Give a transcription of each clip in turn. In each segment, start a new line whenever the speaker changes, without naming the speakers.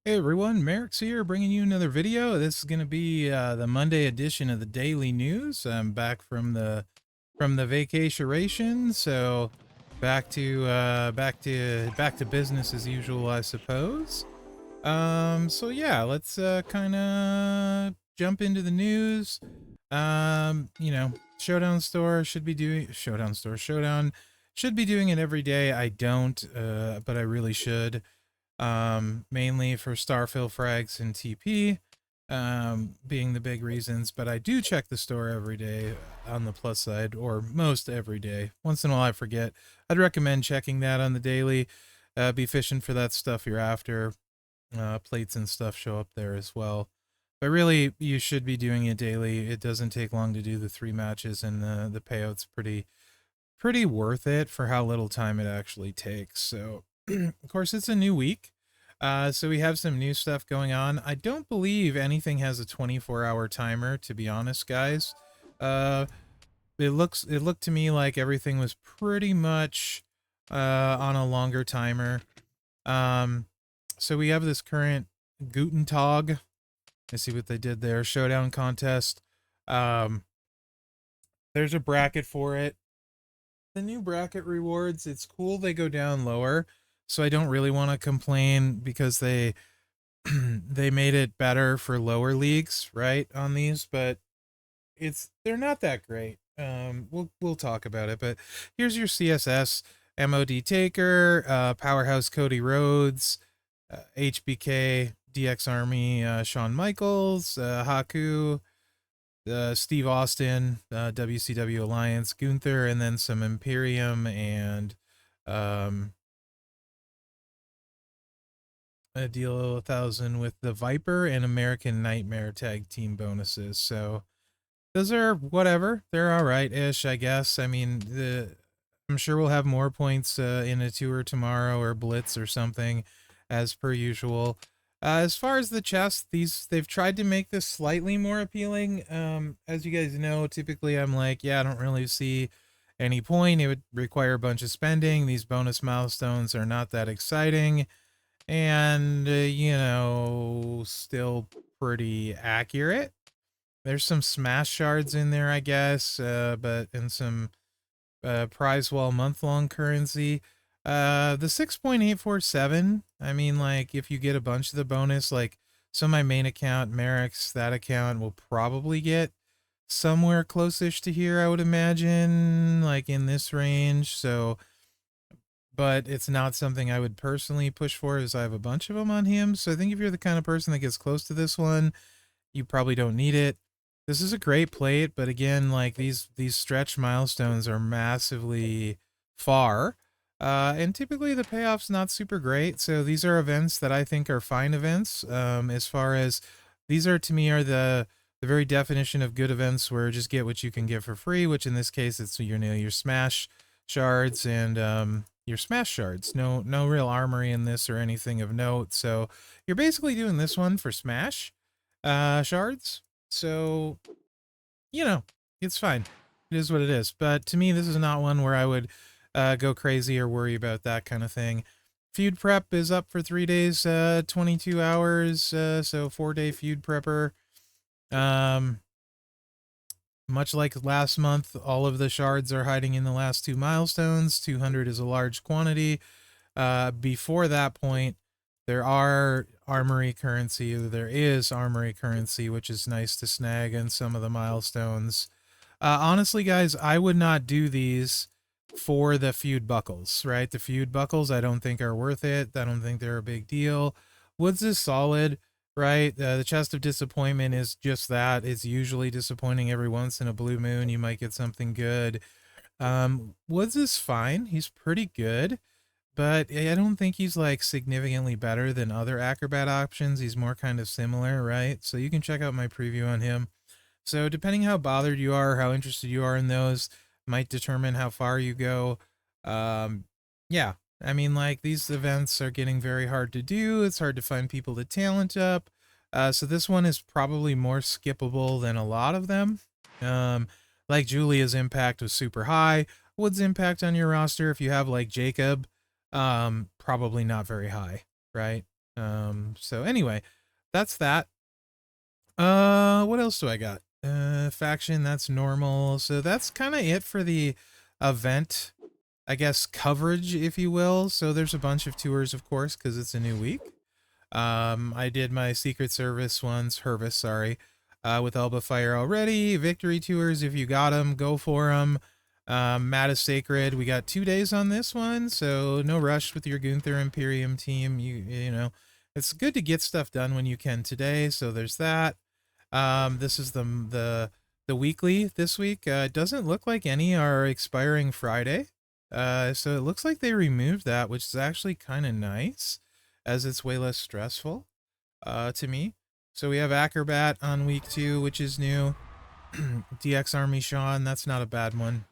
Hey everyone, Mherex here, bringing you another video. This is going to be the Monday edition of the Daily News. I'm back from the vacation, so back to business as usual, I suppose. So yeah, let's kind of jump into the news. Showdown should be doing it every day. I don't, but I really should, mainly for starfill frags and TP, being the big reasons. But I do check the store every day on the plus side, or most every day. Once in a while I forget. I'd recommend checking that on the daily. Be fishing for that stuff you're after. Plates and stuff show up there as well. But really, you should be doing it daily. It doesn't take long to do the 3 matches, and the payout's pretty worth it for how little time it actually takes. So, of course, it's a new week. So we have some new stuff going on. I don't believe anything has a 24-hour timer, to be honest, guys. Uh, it looked to me like everything was pretty much on a longer timer. So we have this current Guten Tag. Let's see what they did there. Showdown contest. Um, there's a bracket for it. The new bracket rewards, it's cool they go down lower, so I don't really want to complain because they they made it better for lower leagues, right, on these, but they're not that great. We'll talk about it, but here's your CSS: MOD Taker, Powerhouse Cody Rhodes, HBK DX Army, Shawn Michaels, Haku, Steve Austin, WCW Alliance, Gunther, and then some Imperium and a deal 1,000 with the Viper and American Nightmare tag team bonuses. So those are whatever. They're all right-ish, I guess. I mean, I'm sure we'll have more points in a tour tomorrow or Blitz or something, as per usual. As far as the chest, they've tried to make this slightly more appealing. As you guys know, typically I'm like, yeah, I don't really see any point. It would require a bunch of spending. These bonus milestones are not that exciting, and still pretty accurate. There's some smash shards in there, I guess, but and some prize wall month-long currency. The 6.847, I mean, like, if you get a bunch of the bonus, like, so my main account, Mherex, that account will probably get somewhere close-ish to here, I would imagine, like, in this range, so, but it's not something I would personally push for, as I have a bunch of them on him, so I think if you're the kind of person that gets close to this one, you probably don't need it. This is a great plate, but again, like these stretch milestones are massively far, and typically the payoff's not super great. So these are events that I think are fine events. As far as these are, to me, are the very definition of good events, where just get what you can get for free. Which in this case, it's your smash shards and your smash shards. No real armory in this or anything of note. So you're basically doing this one for smash shards. So, it's fine. It is what it is. But to me, this is not one where I would go crazy or worry about that kind of thing. Feud prep is up for 3 days, 22 hours, so 4-day feud prepper. Much like last month, all of the shards are hiding in the last 2 milestones. 200 is a large quantity. Before that point, there is armory currency, which is nice to snag in some of the milestones. Honestly, guys, I would not do these for the feud buckles, right? The feud buckles, I don't think are worth it. I don't think they're a big deal. Woods is solid, right? The chest of disappointment is just that. It's usually disappointing every once in a blue moon. You might get something good. Woods is fine. He's pretty good, but I don't think he's like significantly better than other acrobat options. He's more kind of similar, right? So you can check out my preview on him. So depending how bothered you are, how interested you are in those, might determine how far you go. Yeah, I mean, like, these events are getting very hard to do. It's hard to find people to talent up. So this one is probably more skippable than a lot of them. Like Julia's impact was super high. Wood's impact on your roster, if you have like Jacob, probably not very high, right? So anyway, that's that. What else do I got? Faction, that's normal. So that's kind of it for the event, I guess, coverage, if you will. So there's a bunch of tours, of course, because it's a new week. I did my Secret Service ones, Hervis, sorry, with Elba Fire already. Victory tours, if you got them, go for them. Matt is Sacred, we got 2 days on this one, so no rush with your Gunther Imperium team. You know, it's good to get stuff done when you can today, so there's that. This is the weekly this week. It doesn't look like any are expiring Friday. So it looks like they removed that, which is actually kind of nice, as it's way less stressful to me. So we have Acrobat on week 2, which is new. DX Army Sean, that's not a bad one.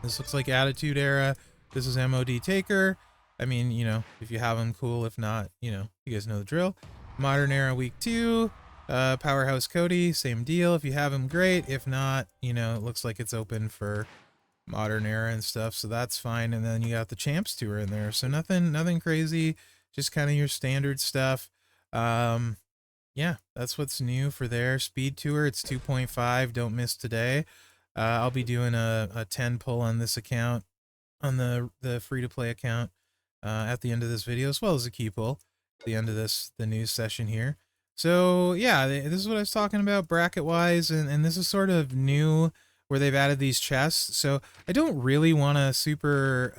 This looks like Attitude Era. This is MOD Taker. I mean, you know, if you have them, cool. If not, you know, you guys know the drill. Modern Era week 2. Powerhouse Cody, same deal. If you have him, great. If not, you know, it looks like it's open for Modern Era and stuff, so that's fine. And then you got the Champs Tour in there, so nothing crazy, just kind of your standard stuff. Yeah, that's what's new for their Speed Tour. It's 2.5. Don't miss today. I'll be doing a 10 pull on this account, on the free-to-play account, at the end of this video, as well as a key pull at the end of the news session here. So yeah, this is what I was talking about bracket-wise, and this is sort of new where they've added these chests. So I don't really want to super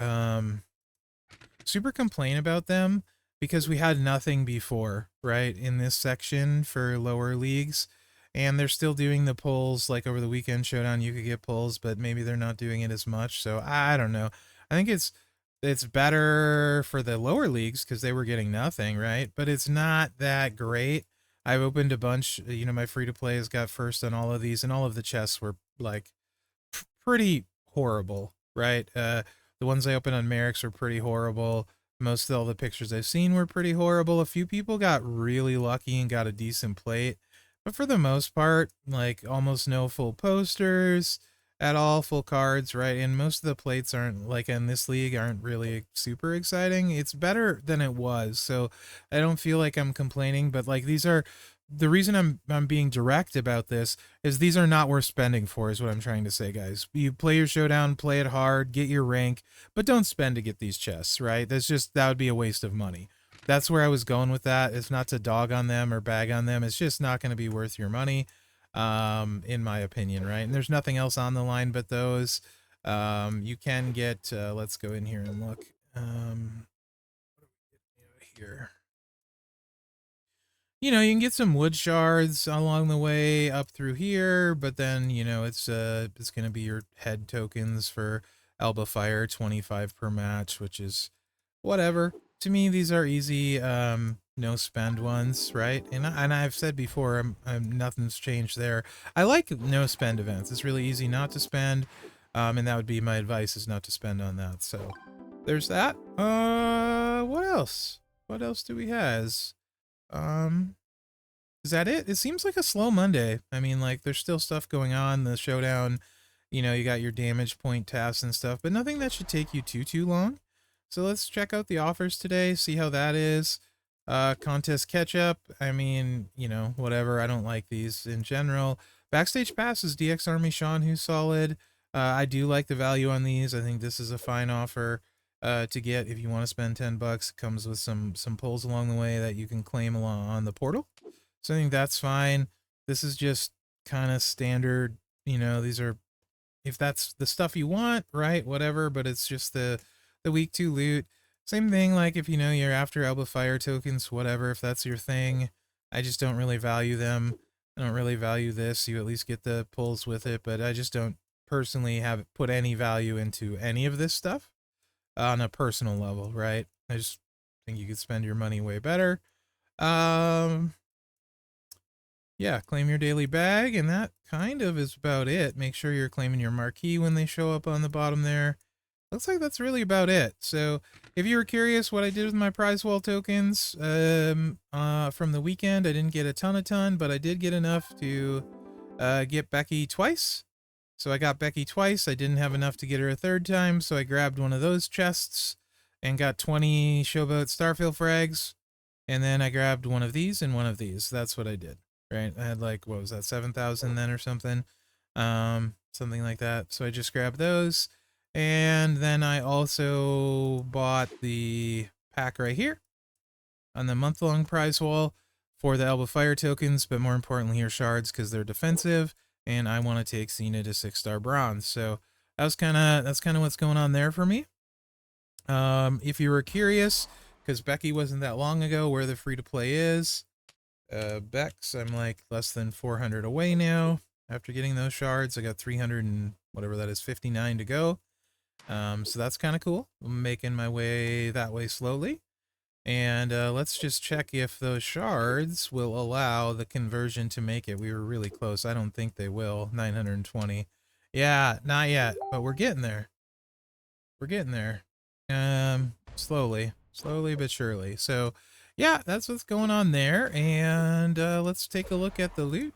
complain about them, because we had nothing before, right, in this section for lower leagues. And they're still doing the pulls, like over the weekend showdown, you could get pulls, but maybe they're not doing it as much. So I don't know. I think it's better for the lower leagues because they were getting nothing, right? But it's not that great. I've opened a bunch, you know, my free-to-play has got first on all of these, and all of the chests were, like, pretty horrible, right? The ones I opened on Mherex were pretty horrible. Most of all the pictures I've seen were pretty horrible. A few people got really lucky and got a decent plate, but for the most part, like, almost no full posters at all, full cards, right? And most of the plates aren't, like, in this league, aren't really super exciting. It's better than it was, so I don't feel like I'm complaining, but, like, these are, the reason I'm being direct about this is these are not worth spending for, is what I'm trying to say, guys. You play your showdown, play it hard, get your rank, but don't spend to get these chests, right? That would be a waste of money. That's where I was going with that. It's not to dog on them or bag on them. It's just not going to be worth your money, in my opinion, right? And there's nothing else on the line but those. You can get, let's go in here and look. Here. You know, you can get some wood shards along the way up through here, but then, you know, it's going to be your head tokens for Elba Fire, 25 per match, which is whatever. To me, these are easy, no spend ones, right? And I've said before, nothing's changed there. I like no spend events. It's really easy not to spend, and that would be my advice, is not to spend on that. So there's that. What else? What else do we has? Is that it? It seems like a slow Monday. I mean, like, there's still stuff going on. The showdown, you know, you got your damage point tasks and stuff, but nothing that should take you too long. So let's check out the offers today, see how that is. Contest catch-up, I mean, you know, whatever. I don't like these in general. Backstage passes, DX Army Sean, who's solid. I do like the value on these. I think this is a fine offer to get if you want to spend 10 bucks. It comes with some pulls along the way that you can claim along on the portal. So I think that's fine. This is just kind of standard, you know, these are, if that's the stuff you want, right, whatever, but it's just the week 2 loot. Same thing, like, if, you know, you're after Elba Fire tokens, whatever, if that's your thing. I just don't really value them. I don't really value this. You at least get the pulls with it, but I just don't personally have put any value into any of this stuff on a personal level, right? I just think you could spend your money way better. Yeah, claim your daily bag, and that kind of is about it. Make sure you're claiming your marquee when they show up on the bottom there. Looks like that's really about it. So if you were curious what I did with my prize wall tokens from the weekend, I didn't get a ton, but I did get enough to get Becky twice. So I got Becky twice. I didn't have enough to get her a third time, so I grabbed one of those chests and got 20 Showboat Starfield frags. And then I grabbed one of these and one of these. That's what I did, right? I had like, what was that, 7,000 then or something? Something like that. So I just grabbed those. And then I also bought the pack right here on the month-long prize wall for the Elba Fire tokens, but more importantly here, shards, because they're defensive, and I want to take Cena to 6-star bronze. So that's kind of what's going on there for me. If you were curious, because Becky wasn't that long ago, where the free-to-play is, Bex, I'm like less than 400 away now. After getting those shards, I got 300 and whatever that is, 59 to go. So that's kind of cool. I'm making my way that way slowly. And let's just check if those shards will allow the conversion to make it. We were really close. I don't think they will. 920. Yeah, not yet, but we're getting there. We're getting there. Slowly but surely. So yeah, that's what's going on there. And let's take a look at the loot.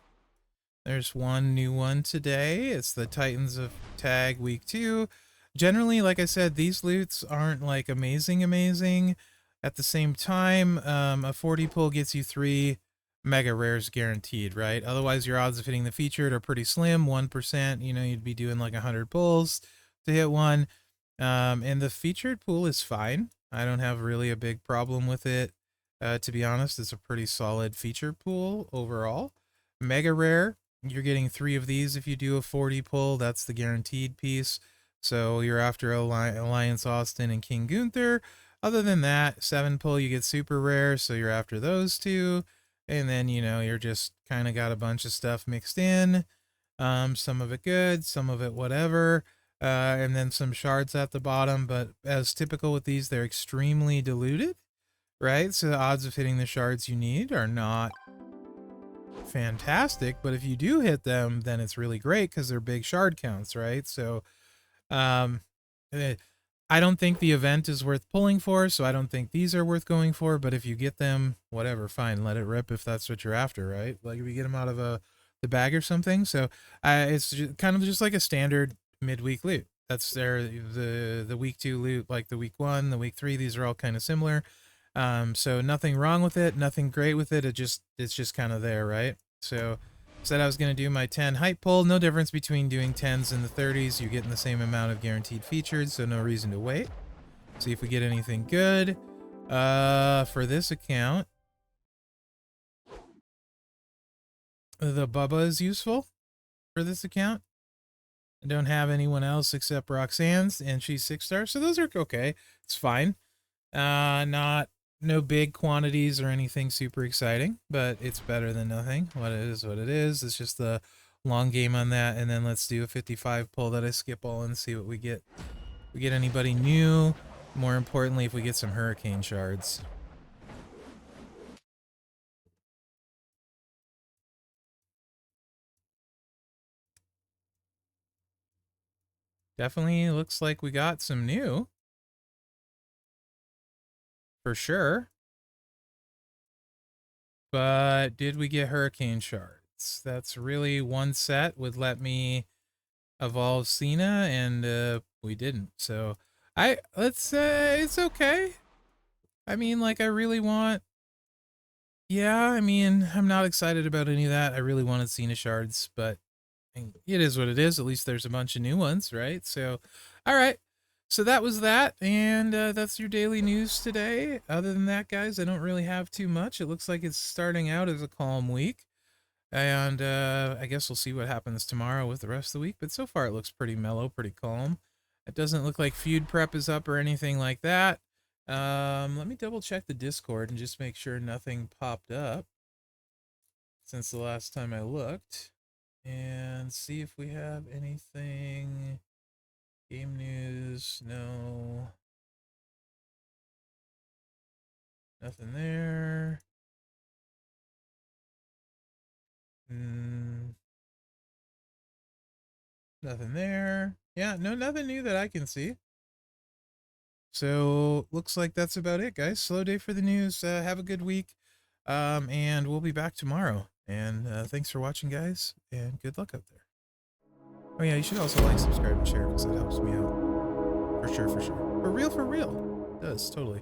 There's one new one today. It's the Titans of Tag Week 2. Generally, like I said, these loots aren't like amazing. At the same time, a 40 pull gets you 3 mega rares guaranteed, right? Otherwise, your odds of hitting the featured are pretty slim, 1%. You know, you'd be doing like 100 pulls to hit one. And the featured pool is fine. I don't have really a big problem with it. To be honest, it's a pretty solid feature pool overall. Mega rare, you're getting 3 of these if you do a 40 pull. That's the guaranteed piece. So you're after Alliance Austin and King Gunther. Other than that, 7 pull, you get super rare, so you're after those 2. And then, you know, you're just kind of got a bunch of stuff mixed in. Some of it good, some of it whatever. And then some shards at the bottom. But as typical with these, they're extremely diluted, right? So the odds of hitting the shards you need are not fantastic. But if you do hit them, then it's really great because they're big shard counts, right? So I don't think the event is worth pulling for, so I don't think these are worth going for. But if you get them, whatever, fine, let it rip if that's what you're after, right? Like if you get them out of the bag or something. So it's kind of just like a standard midweek loot. That's the week 2 loot, like the week 1, the week 3. These are all kind of similar. So nothing wrong with it, nothing great with it. It's just kind of there, right? So said I was going to do my 10 hype pull. No difference between doing 10s and the 30s. You're getting the same amount of guaranteed featured, so no reason to wait. See if we get anything good. For this account, the Bubba is useful for this account. I don't have anyone else except Roxanne's, and she's 6-star, so those are okay. It's fine. No big quantities or anything super exciting, but it's better than nothing. What it is. It's just the long game on that. And then let's do a 55 pull that I skip all and see what we get. We get anybody new. More importantly, if we get some hurricane shards. Definitely looks like we got some new. For sure. But did we get hurricane shards? That's really one set would let me evolve Cena, and we didn't. So let's say it's okay. I mean, like, I really want... Yeah, I mean, I'm not excited about any of that. I really wanted Cena shards, but it is what it is. At least there's a bunch of new ones, right? So, all right. So that was that, and that's your daily news today. Other than that, guys, I don't really have too much. It looks like it's starting out as a calm week, and I guess we'll see what happens tomorrow with the rest of the week. But so far, it looks pretty mellow, pretty calm. It doesn't look like feud prep is up or anything like that. Let me double check the Discord and just make sure nothing popped up since the last time I looked, and see if we have anything. Game news, no. Nothing there. Nothing there. Yeah, no, nothing new that I can see. So looks like that's about it, guys. Slow day for the news. Have a good week. And we'll be back tomorrow. And thanks for watching, guys, and good luck out there. Oh yeah, you should also like, subscribe, and share because that helps me out. For sure. For real. It does, totally.